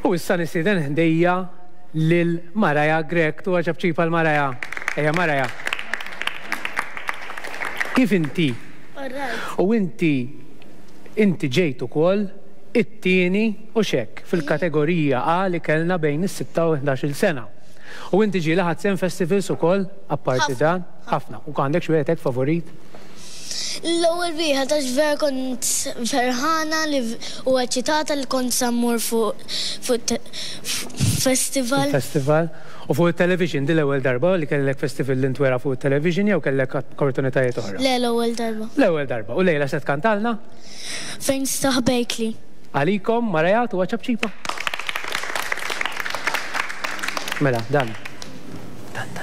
U issa nistieden ħdejja lil Mariah Grech, tu ċabċipa l-Mariah. Ejja Mariah. Kif inti? U inti ġejt ukoll it-tieni u xekk fil-kategorija A li kellna bejn is-6 u 11 sena. U inti ġi laħat sen festivals ukoll apparti dan? Ħafna. U għandek xi wieħed favorit? L-ewwel wieħed għax vera kont ferħana u eċitata li kont sammur fuq festival. Festival. U fuq il-television di l-ewwel darba li kellek festival li ntwera fuq il-television jew kellek opportunitajiet oħra? Le, l-ewwel darba. L-ewwel darba. U lejla se tkantalna? Fejn Stahbejtli. Għalikom, Mariah, tu ċabċipa. Mela, dan. Dan.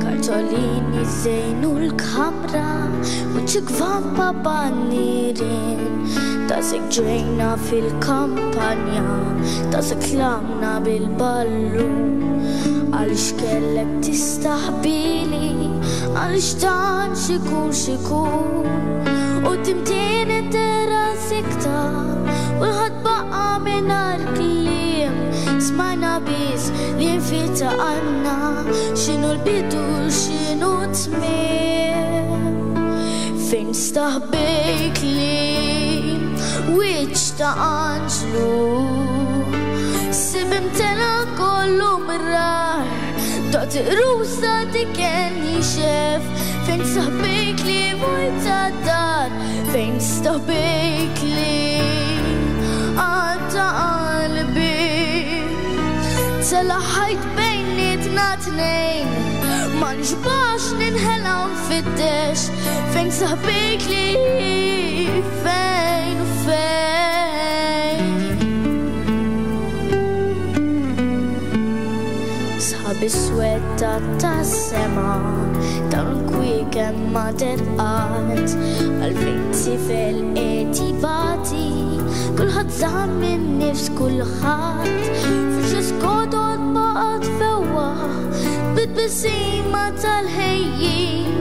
Kartolini zejn u l-kamra u ċikvampa bannirin Tasek ġejna fil-kampanja Tasek lamna bil-ballu Għalix kellek tistahbili Għalix dan xikun U timtini tera sikta U l-ħad baqa minar klim Smajna biz li nfita għanna Xinu l-bidu xinu tmim Fejn Stahbejtli Wiċ ta' Anġlu Sibim tela kollu mrar Dot rusa dikenni xef Fejn Stahbejtli vojta dar Fejn Stahbejtli Għadda qalbi Tela ħajt bejnietna tnejn Ma nġbax ninħela nfittex Fejn Stahbejtli Fejn u fejn Sħabi swetta ta' sema Dawn kwiken ma derqat Għalfejn tifel etibati Kulħadd zaħam minn nifs kulħadd F'ġis kodod baqat fewa Bit-bisima tal-ħejjin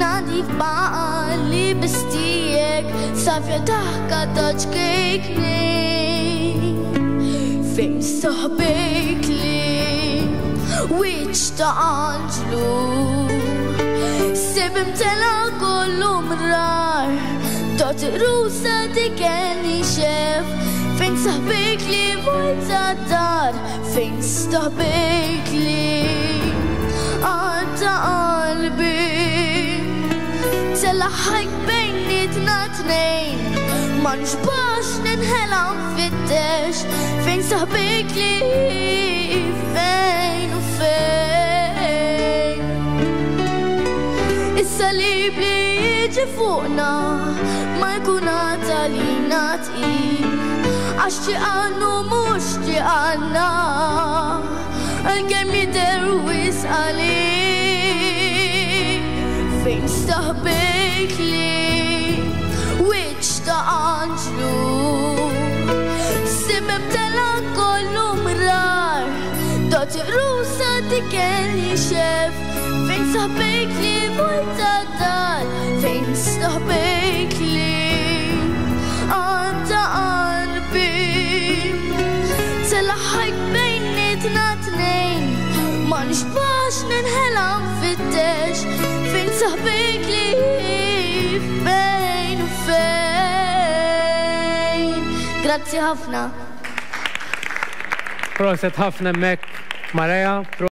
Nadi f'baqa li bistijek Safja taħka taċkejkni Fejn Stahbejtli Wiċ ta' Anġlu Sibim tela kollu mrar Dot rusa dikenni xef Fejn Stahbejtli vojta dar Fejn Stahbejtli Għadda qalbi Tela ħajt bejnietna tnejn Ma nġbax ninħela nfittex Fejn Stahbejtli Fejn u fejn Is-salib li jiġi fuqna Ma jkunata li natqil Għax ċiqannu mux ċiqanna Għal-kem jider wis għali Fejn Stahbejtli Wiċ ta' Anġlu Sibim tela kollu mrar Dot rusa dikenni xef Fejn Stahbejtli vojta dar Fejn Stahbejtli Għadda qalbi Tela ħajt bejnietna tnejn Ma nxbax ninħela nfittex Fejn Stahbejtli Fejn u fejn Grazzi ħafna Proset ħafna mek, Mariah.